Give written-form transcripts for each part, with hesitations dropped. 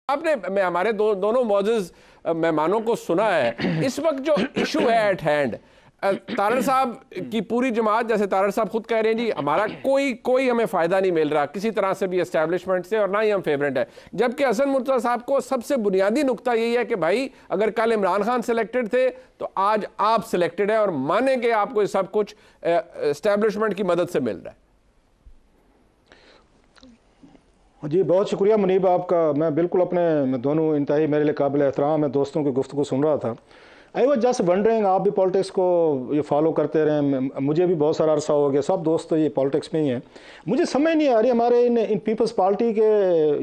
आपने हमारे दोनों मौजूद मेहमानों को सुना है। इस वक्त जो इशू है एट हैंड, तारड़ साहब की पूरी जमात, जैसे तारड़ साहब खुद कह रहे हैं जी हमारा कोई हमें फायदा नहीं मिल रहा किसी तरह से भी एस्टैब्लिशमेंट से, और ना ही हम फेवरेट है। जबकि हसन मुर्तज़ा साहब को सबसे बुनियादी नुकता यही है कि भाई अगर कल इमरान खान सिलेक्टेड थे तो आज आप सिलेक्टेड है और माने कि आपको सब कुछ एस्टैब्लिशमेंट की मदद से मिल रहा है। जी बहुत शुक्रिया मुनीब आपका। मैं बिल्कुल अपने दोनों इंतहाई मेरे लिए काबिल एहतराम है दोस्तों की गुफ्तगू सुन रहा था। आई वॉज जस्ट वंडरिंग, आप भी पॉलिटिक्स को ये फॉलो करते रहे, मुझे भी बहुत सारा अरसा हो गया, सब दोस्त तो ये पॉलिटिक्स में ही हैं। मुझे समझ नहीं आ रही हमारे इन पीपल्स पार्टी के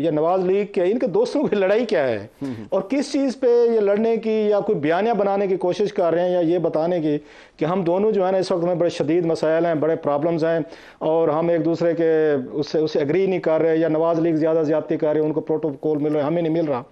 या नवाज लीग के इनके दोस्तों की लड़ाई क्या है और किस चीज़ पे ये लड़ने की या कोई बयानिया बनाने की कोशिश कर रहे हैं या ये बताने की कि हम दोनों जो है ना इस वक्त में बड़े शदीद मसाइल हैं, बड़े प्रॉब्लम्स हैं और हम एक दूसरे के उससे एग्री नहीं कर रहे, या नवाज लीग ज़्यादा ज़्यादती कर रहे हैं, उनको प्रोटोकॉल मिल रहा है, हमें नहीं मिल रहा।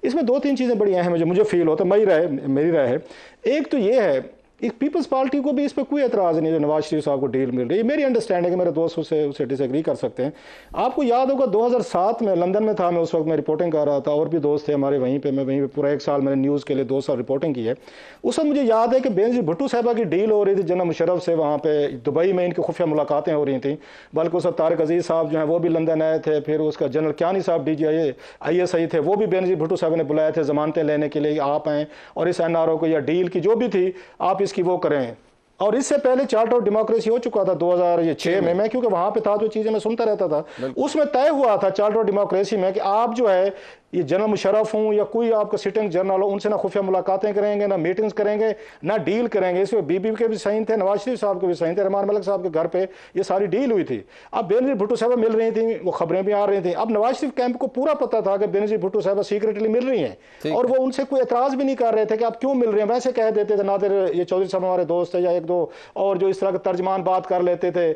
इसमें दो तीन चीज़ें बड़ी अहम है जो मुझे फील होता है, मेरी राय है। एक तो ये है एक पीपल्स पार्टी को भी इस पर कोई एतराज़ नहीं जो नवाज शरीफ साहब को डील मिल रही है। मेरी अंडरस्टैंडिंग है, मेरे दोस्त उसे डिसएग्री कर सकते हैं। आपको याद होगा 2007 में लंदन में था मैं, उस वक्त मैं रिपोर्टिंग कर रहा था और भी दोस्त थे हमारे वहीं पे। मैं वहीं पे पूरा 1 साल मैंने न्यूज़ के लिए 2 साल रिपोर्टिंग की है। उस वक्त मुझे याद है कि बेनज़ीर भुट्टो साहबा की डील हो रही थी जनरल मुशर्रफ से, वहाँ पे दुबई में इनकी खुफिया मुलाकातें हो रही थी। बल्कि उस वक्त तारिक अजीज़ साहब जो हैं वो भी लंदन आए थे, फिर उसका जनरल क्यानी साहब DGI थे, वो भी बेनज़ीर भुट्टो साहब ने बुलाए थे ज़मानतें लेने के लिए, आप आएँ और इस NRO को या डील की जो भी थी आप इसकी वो करें। और इससे पहले चार्टर ऑफ डेमोक्रेसी हो चुका था 2006 में, मैं क्योंकि वहां पे था तो चीजें मैं सुनता रहता था। उसमें तय हुआ था चार्टर ऑफ डेमोक्रेसी में कि आप जो है ये जनरल मुशर्रफ हूँ या कोई आपका सिटिंग जनरल हो, उनसे ना खुफिया मुलाकातें करेंगे, ना मीटिंग्स करेंगे, ना डील करेंगे। इसमें बीबी के भी साइन थे, नवाज शरीफ साहब के भी साइन थे, रहमान मलिक साहब के घर पे ये सारी डील हुई थी। अब बेनज़ीर भुट्टो साहब मिल रही थी, वो खबरें भी आ रही थी। अब नवाज शरीफ कैंप को पूरा पता था कि बेनज़ीर भुट्टो साहब सीक्रेटली मिल रही हैं और वो उनसे कोई एतराज़ भी नहीं कर रहे थे कि आप क्यों मिल रहे हैं। वैसे कह देते थे, नादिर ये चौधरी साहब हमारे दोस्त है या एक दो और जो इस तरह के तर्जमान बात कर लेते थे।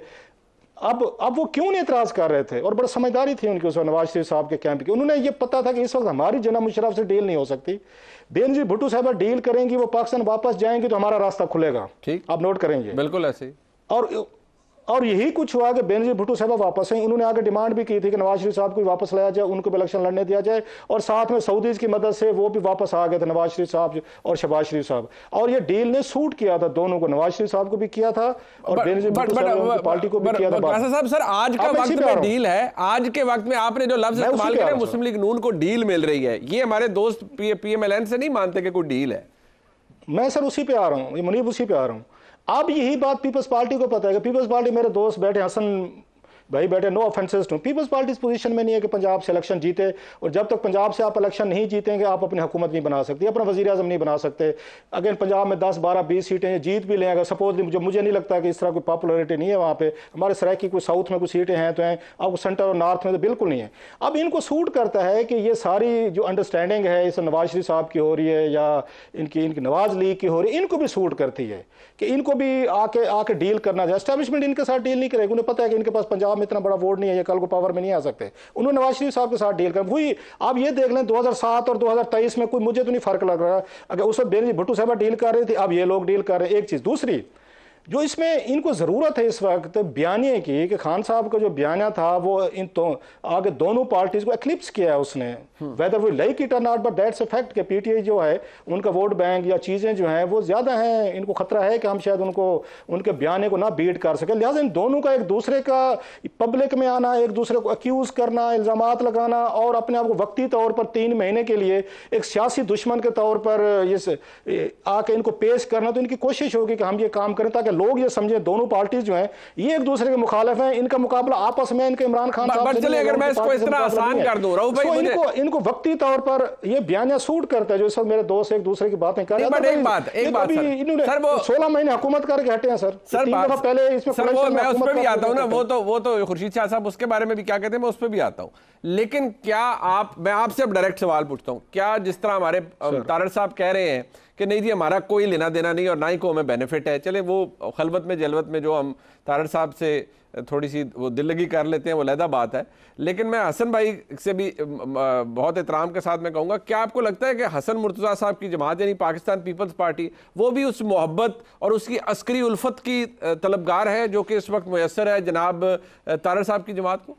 अब वो क्यों नहीं एतराज़ कर रहे थे और बड़ी समझदारी थी उनकी उस वक्त नवाज शरीफ साहब के कैंप की। उन्होंने ये पता था कि इस वक्त हमारी जनरल मुशर्रफ से डील नहीं हो सकती, बेनज़ीर भुट्टो साहब डील करेंगी, वो पाकिस्तान वापस जाएंगे तो हमारा रास्ता खुलेगा। ठीक, आप नोट करेंगे। बिल्कुल ऐसे। और यही कुछ हुआ कि बेनज़ीर भुट्टो साहब वापस हैं। उन्होंने आगे डिमांड भी की थी कि नवाज शरीफ साहब को वापस लाया जाए, उनको भी इलेक्शन लड़ने दिया जाए, और साथ में सऊदीज की मदद से वो भी वापस आ गए थे, नवाज शरीफ साहब और शहबाज शरीफ साहब। और ये डील ने सूट किया था दोनों को, नवाज शरीफ साहब को भी किया था और बेनज़ीर भुट्टो साहब की पार्टी को भी किया था। साहब सर आज का वक्त में डील है, आज के वक्त में आपने जो लफ्ज इस्तेमाल किया मुस्लिम लीग नून को डील मिल रही है, ये हमारे दोस्त PMLN से नहीं मानते कि कोई डील है। मैं सर उसी पे आ रहा हूँ मुनीब, उसी पे आ रहा हूँ। अब यही बात पीपल्स पार्टी को पता है कि पीपल्स पार्टी, मेरे दोस्त बैठे हसन भाई बैठे, no offences to, Peoples Party इस पोजीशन में नहीं है कि पंजाब से इलेक्शन जीते, और जब तक पंजाब से आप इलेक्शन नहीं जीतेंगे आप अपनी हुकूमत नहीं बना सकते, अपना वज़ीर आज़म नहीं बना सकते। अगेन पंजाब में 10, 12, 20 सीटें जीत भी लेंगे सपोज, जो मुझे नहीं लगता कि इस तरह कोई पॉपुलरिटी नहीं है वहाँ पे। हमारे सराइकी कोई साउथ में कुछ सीटें हैं तो हैं, आपको सेंटर और नॉर्थ में तो बिल्कुल नहीं है। अब इनको सूट करता है कि ये सारी जो अंडरस्टैंडिंग है इस नवाज शरीफ साहब की हो रही है या इनकी नवाज लीग की हो रही है, इनको भी सूट करती है कि इनको भी आके डील करना चाहिए। एस्टैब्लिशमेंट इनके साथ डील नहीं करेगी, उन्हें पता है कि इनके पास पंजाब में इतना बड़ा वोट नहीं है, ये कल को पावर में नहीं आ सकते। उन्होंने नवाज शरीफ साहब के साथ डील कर वही आप ये देख लें 2007 और 2023 में कोई मुझे तो नहीं फर्क लग रहा। अगर उस वक्त बेनज़ीर भुट्टो साहब डील कर रही थी, अब ये लोग डील कर रहे हैं। एक चीज़। दूसरी जो इसमें इनको ज़रूरत है इस वक्त बयानिए की, कि खान साहब का जो बयानिया था वो इन तो आगे दोनों पार्टीज को एक्लिप्स किया है उसने, वेदर वी लाइक इट और not, but that's a fact कि PTI जो है उनका वोट बैंक या चीज़ें जो हैं वो ज़्यादा हैं। इनको खतरा है कि हम शायद उनके बयाने को ना बीट कर सके। लिहाजा इन दोनों का एक दूसरे का पब्लिक में आना, एक दूसरे को अक्यूज़ करना, इल्ज़ामात लगाना और अपने आप को वक्ती तौर पर 3 महीने के लिए एक सियासी दुश्मन के तौर पर ये आके इनको पेश करना, तो इनकी कोशिश होगी कि हम ये काम करें ताकि लोग ये समझे दोनों पार्टीज जो हैं ये एक दूसरे के मुखालिफ हैं, इनका मुकाबला आपस में इनके इमरान खान साहब से। अगर मैं इसको इस तरह आसान कर दूं रऊफ भाई, इनको वक्ती तौर पर ये बयानिया सूट करता है। जो सब मेरे दोस्त एक दूसरे की बातें कर रहे हैं। एक बात सर, वो 16 महीने हुकूमत करके हटे हैं सर। 3 दफा पहले इसमें मैं उस पर भी आता हूं ना, वो तो खुर्शीद शाह साहब उसके बारे में भी क्या कहते हैं, मैं उस पर भी आता हूं। लेकिन क्या मैं आपसे अब डायरेक्ट सवाल पूछता हूं, क्या जिस तरह हमारे तारड़ साहब कह रहे हैं कि नहीं जी हमारा कोई लेना देना नहीं और ना ही को हमें बेनिफिट है, चले वो खलबत में जलवत में जो हम तारड़ साहब से थोड़ी सी वो दिल लगी कर लेते हैं वो अलहदा बात है। लेकिन मैं हसन भाई से भी बहुत एहतराम के साथ मैं कहूँगा, क्या आपको लगता है कि हसन मुर्तज़ा साहब की जमात यानी पाकिस्तान पीपल्स पार्टी वो भी उस मोहब्बत और उसकी अस्करी उल्फत की तलबगार है जो कि इस वक्त मुयसर है जनाब तारड़ साहब की जमात को?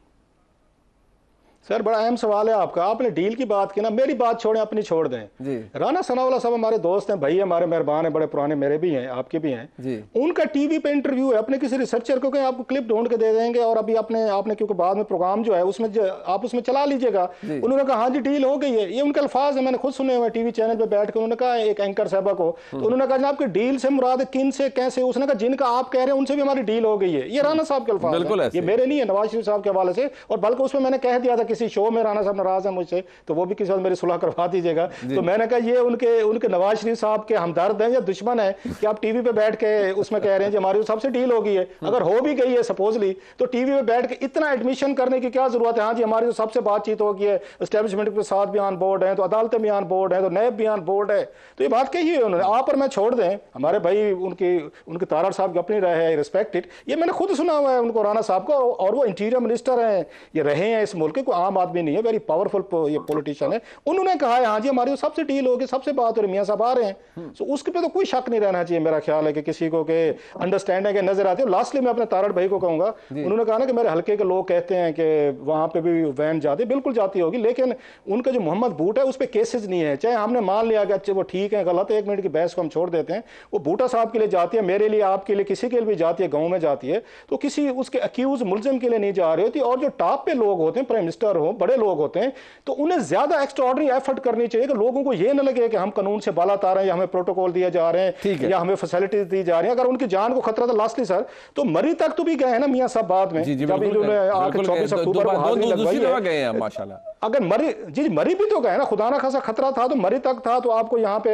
सर बड़ा अहम सवाल है आपका। आपने डील की बात की ना, मेरी बात छोड़ें, अपनी छोड़ दें जी। राना सनाउल्लाह साहब हमारे दोस्त हैं, भाई हमारे मेहरबान हैं, बड़े पुराने, मेरे भी हैं, आपके भी हैं जी। उनका टीवी पे इंटरव्यू है अपने किसी रिसर्चर को, कहें आपको क्लिप ढूंढ के दे देंगे और अभी आपने क्योंकि बाद में प्रोग्राम जो है उसमें आप उसमें चला लीजिएगा। उन्होंने कहा हाँ जी डील हो गई है, ये उनके अल्फाज है, मैंने खुद सुने हुए टीवी चैनल पे बैठ के। उन्होंने कहा एक एंकर साहबा को, तो उन्होंने कहा आपकी डील से मुराद किन से कैसे, उसने कहा जिनका आप कह रहे हैं उनसे भी हमारी डील हो गई है। ये राना साहब के अल्फाज हैं, ये मेरे नहीं है, नवाज शरीफ साहब के हवाले से। और बल्कि उसमें मैंने कह दिया था किसी शो में, राना साहब नाराज है मुझसे तो वो भी किसी वक्त मेरी सुलह करवा दीजिएगा। तो मैंने कहा ये उनके नवाज शरीफ साहब के हमदर्द हैं या दुश्मन है कि आप टीवी पे बैठ के उसमें कह रहे हैं कि हमारी सबसे डील हो गई है। अगर हो भी गई है सपोजली, तो टीवी पे बैठ के इतना एडमिशन करने की क्या जरूरत है? हाँ जी हमारी तो सबसे बातचीत हो गई है, एस्टेब्लिशमेंट के साथ भी ऑन बोर्ड है, तो अदालतें भी ऑन बोर्ड है, तो नैब भी ऑन बोर्ड है। तो ये बात कही है उन्होंने, आप और मैं छोड़ दें, हमारे भाई उनके तारड़ साहब की अपनी राय है, रिस्पेक्टेड। ये मैंने खुद सुना हुआ है उनको, राना साहब को, और वो इंटीरियर मिनिस्टर हैं, ये रहे हैं इस मुल्क के, कोई आम आदमी नहीं है, वेरी पावरफुल ये पॉलिटिशियन है। उन्होंने कहा है हाँ जी हमारी सबसे डील होगी, सबसे बात हो रही, मियां साहब आ रहे हैं। सो उसके पे तो कोई शक नहीं रहना चाहिए, मेरा ख्याल है कि किसी को के अंडरस्टैंडिंग है नजर आती है। लास्टली मैं अपने तारड़ भाई को कहूंगा, उन्होंने कहा ना कि मेरे हल्के के लोग कहते हैं कि वहां पे भी वैन जाती, बिल्कुल जाती होगी, लेकिन उनका जो मोहम्मद बूटा है उस पर केसेस नहीं है। चाहे हमने मान लिया कि अच्छे वो ठीक है गलत है, 1 मिनट की बहस को हम छोड़ देते हैं, वो बूटा साहब के लिए जाती है, मेरे लिए, आपके लिए, किसी के लिए भी जाती है, गाँव में जाती है, तो किसी उसके अक्यूज मुलजिम के लिए नहीं जा रही होती। और जो टॉप पे लोग होते हैं, प्राइम मिनिस्टर हो, बड़े लोग होते हैं, तो उन्हें ज्यादा एक्स्ट्राऑर्डिनरी एफर्ट करनी चाहिए कि लोगों को ये न लगे कि हम कानून से बाला तार हैं या हमें प्रोटोकॉल दिए जा रहे हैं या हमें फैसिलिटीज दी जा रही हैं। अगर उनकी जान को खतरा था, लास्टली सर तो मरी तक तो भी गए हैं ना मियां साहब बाद में, जब इन्होंने आके 24 अक्टूबर को हाजिरी लगवाई है, माशाल्लाह। अगर मरी भी तो गए ना, खुदा ना खासा खतरा था तो मरी तक था, तो आपको यहाँ पे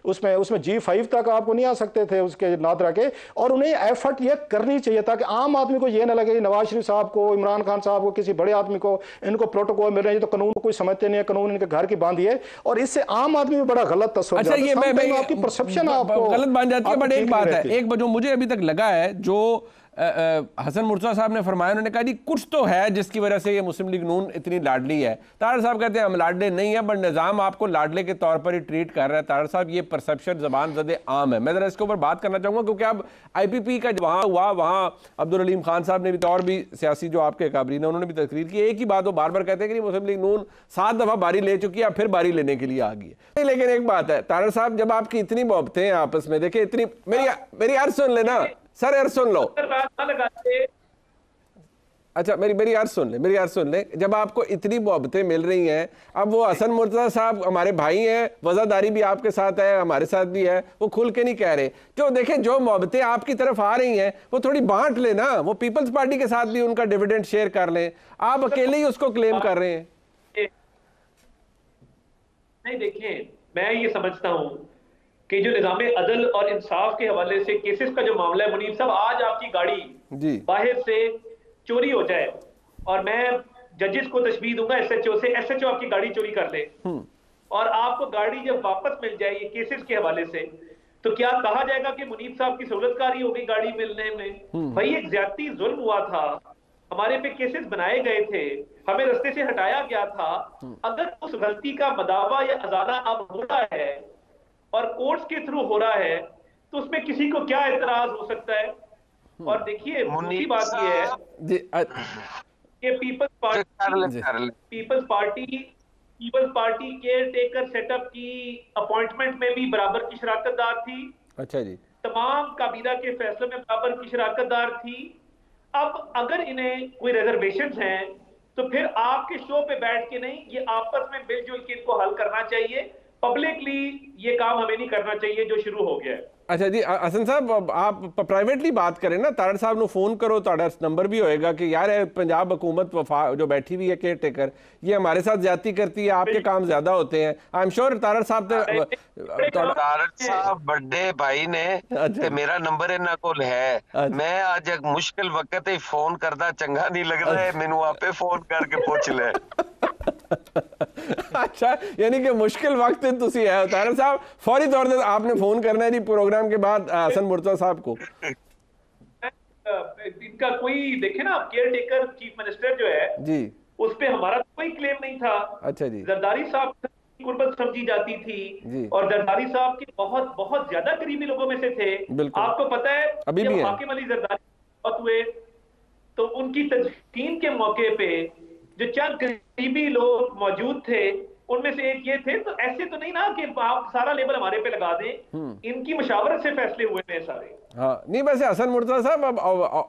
उसमें G5 तक आपको नहीं आ सकते थे उसके नादरा के। और उन्हें एफर्ट ये करनी चाहिए ताकि आम आदमी को ये ना लगे नवाज शरीफ साहब को, इमरान खान साहब को, किसी बड़े आदमी को इनको प्रोटोकॉल मिल रहे हैं, तो कानून को कोई समझते नहीं है, कानून इनके घर की बांधी है, और इससे आम आदमी में बड़ा गलत तस्वीर। अच्छा ये मैं आपकी परसेप्शन आपको गलत बन जाती है, बट एक बात है, एक जो मुझे अभी तक लगा है, जो हसन मुर्तज़ा साहब ने फरमाया, उन्होंने कहा जी कुछ तो है जिसकी वजह से ये मुस्लिम लीग नून इतनी लाडली है। तारड़ साहब कहते हैं हम लाडले नहीं है, बट निज़ाम आपको लाडले के तौर पर ही ट्रीट कर रहा है। तारड़ साहब ये परसेप्शन ज़बान ज़दे आम है। मैं ज़रा इसके ऊपर बात करना चाहूँगा, क्योंकि अब IPP का वहाँ हुआ, वहाँ अब्दुल हलीम खान साहब ने भी तो और भी सियासी जो आपके काबरीन है उन्होंने भी तकरीर की, एक ही बात वो बार बार कहते हैं कि मुस्लिम लीग नून 7 दफ़ा बारी ले चुकी है, फिर बारी लेने के लिए आ गई है। लेकिन एक बात है तारड़ साहब, जब आपकी इतनी मोहब्बतें हैं आपस में, देखिए इतनी, मेरी अर्ज सुन लेना सर, यार सुन लो, अच्छा मेरी यार सुन ले, जब आपको इतनी मोहब्बतें मिल रही हैं, अब वो हसन मुर्तज़ा साहब हमारे भाई हैं, वज़ादारी भी आपके साथ है, हमारे साथ भी है, वो खुल के नहीं कह रहे। जो देखें जो मोहब्बतें आपकी तरफ आ रही हैं वो थोड़ी बांट लेना, वो पीपल्स पार्टी के साथ भी उनका डिविडेंड शेयर कर लें, आप अकेले ही उसको क्लेम कर रहे हैं। नहीं देखिए, मैं ये समझता हूँ कि जो निज़ाम अदल और इंसाफ के हवाले से केसेस का जो मामला है, मुनीब साहब आज आपकी गाड़ी बाहर से चोरी हो जाए और मैं जजेस को तशबीह दूंगा SHO से, SHO आपकी गाड़ी चोरी कर ले और आपको गाड़ी जब वापस मिल जाए ये केसेस के हवाले से, तो क्या कहा जाएगा कि मुनीब साहब की सहूलतकारी हो गई गाड़ी मिलने में? भाई एक ज्यादती जुल्म हुआ था, हमारे पे केसेस बनाए गए थे, हमें रास्ते से हटाया गया था। अगर उस गलती का मदावा या अजाना अब हो रहा है और कोर्ट्स के थ्रू हो रहा है, तो उसमें किसी को क्या एतराज हो सकता है? और देखिए दूसरी बात ये है कि Peoples Party caretaker setup की अपॉइंटमेंट में भी बराबर की शराकतदार थी। अच्छा जी, तमाम काबीना के फैसले में बराबर की शराकतदार थी। अब अगर इन्हें कोई रिजर्वेशंस हैं तो फिर आपके शो पे बैठ के नहीं, ये आपस में मिलजुल के इनको हल करना चाहिए। पब्लिकली ये काम हमें नहीं करना चाहिए जो शुरू हो गया है। अच्छा जी, हसन साहब आप प्राइवेटली बात करें ना, तारड़ साहब ਨੂੰ फोन करो, ताड़ा नंबर भी होएगा कि यार पंजाब हुकूमत जो बैठी हुई है केयर टेकर, ये हमारे साथ ज्यादती करती है, आपके काम ज्यादा होते हैं। आई एम श्योर तारड़ साहब तारड़ साहब बड़े भाई ने ते मेरा नंबर इन्हां कोल है। मैं आज एक मुश्किल वक्त ही फोन करदा चंगा नहीं लगदा है, मैनू आपे फोन करके पूछ ले। अच्छा, यानी कि मुश्किल वक्त तुसी है तारड़ साहब, फौरी तौर पे आपने फोन करना है जी प्रोग्राम के बाद हसन मुर्तज़ा साहब को। इनका कोई देखे ना, केयर टेकर चीफ मिनिस्टर जो है जी, उस पे हमारा कोई क्लेम नहीं था। अच्छा जी, जरदारी साहब की कुर्बत समझी जाती थी जी, और जरदारी साहब के बहुत बहुत ज्यादा करीबी लोगों में से थे। आपको पता है अभी भी हाकिम अली जरदारी हुए तो उनकी तजकीन के मौके पे जो चंद करीबी लोग मौजूद थे उनमें से एक ये थे। तो ऐसे तो नहीं ना कि आप सारा लेबल हमारे पे लगा दें, इनकी मशावरत से फैसले हुए हैं सारे। हाँ नहीं, वैसे हसन मुर्तजा साहब अब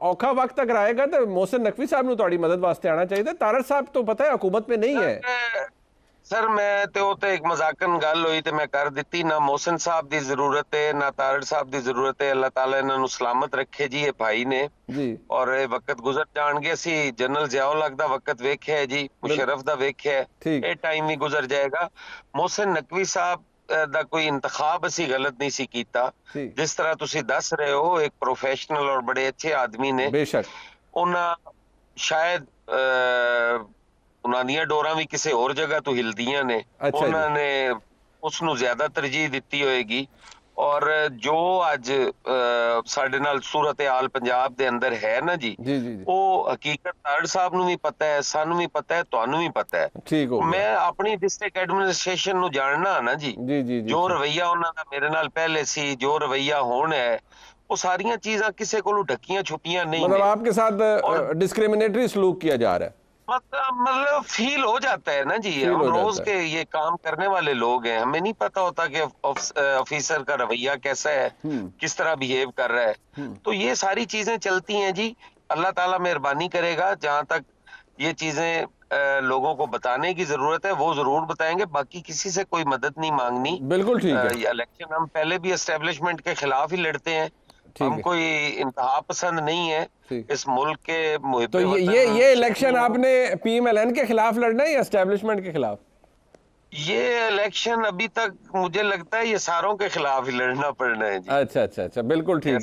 औखा वक्त तक रहेगा तो मोहसिन नकवी साहब ने थोड़ी मदद वास्ते आना चाहिए था। तारड़ साहब तो पता है हुकूमत में नहीं है सर। मैं तो एक मजाकन गल हुई तो मैं कर दी ना। मोहसिन साहब की जरूरत है ना तारड़ साहब की जरूरत है। अल्लाह ताला इन्हों सलामत रखे जी, ये भाई ने जी। और ये वक्त गुजर जाएंगे। असी जनरल जियाउल हक दा वक्त वेख्या है जी, मुशर्रफ दा वेख्या है, ये टाइम भी गुजर जाएगा। मोहसिन नकवी साहब दा कोई इंतखाब असी गलत नहीं सी कीता। जिस तरह तुसी दस रहे हो, एक प्रोफेशनल और बड़े अच्छे आदमी ने, बेशक उन्हें शायद उन्होंने डोरा भी किसी और जगह तो हिलदियां ने, उन्होंने उसनू ज्यादा तरजीह दी होएगी। और जो अज साडे नाल सूरत हाल पंजाब दे अंदर है ना जी, वो हकीकत तारड़ साहब नू भी पता है, सानू भी पता है, तुहानू भी पता है। ठीक हो, मैं अपनी डिस्ट्रिक्ट एडमिनिस्ट्रेशन नू जानना ना जी, जो रवैया उन्हां दा मेरे नाल पहले सी, जो रवैया हुण है, वो सारियां चीज़ां किसी कोलों ढकियां छुपियां नहीं। मतलब आपके साथ डिस्क्रिमिनेटरी सलूक किया जा रहा है। मतलब फील हो जाता है ना जी, हम रोज के ये काम करने वाले लोग हैं, हमें नहीं पता होता कि ऑफिसर का रवैया कैसा है, किस तरह बिहेव कर रहा है। तो ये सारी चीजें चलती हैं जी। अल्लाह ताला मेहरबानी करेगा, जहां तक ये चीजें लोगों को बताने की जरूरत है वो जरूर बताएंगे। बाकी किसी से कोई मदद नहीं मांगनी। बिल्कुल ठीक है। इलेक्शन हम पहले भी एस्टेब्लिशमेंट के खिलाफ ही लड़ते हैं, हम कोई इंतहा पसंद नहीं है इस मुल्क के। तो ये इलेक्शन आपने पीएमएलएन के खिलाफ लड़ना है या एस्टेब्लिशमेंट के खिलाफ? ये इलेक्शन अभी तक मुझे लगता है ये सारों के खिलाफ ही लड़ना पड़ना है जी। अच्छा, बिल्कुल ठीक है।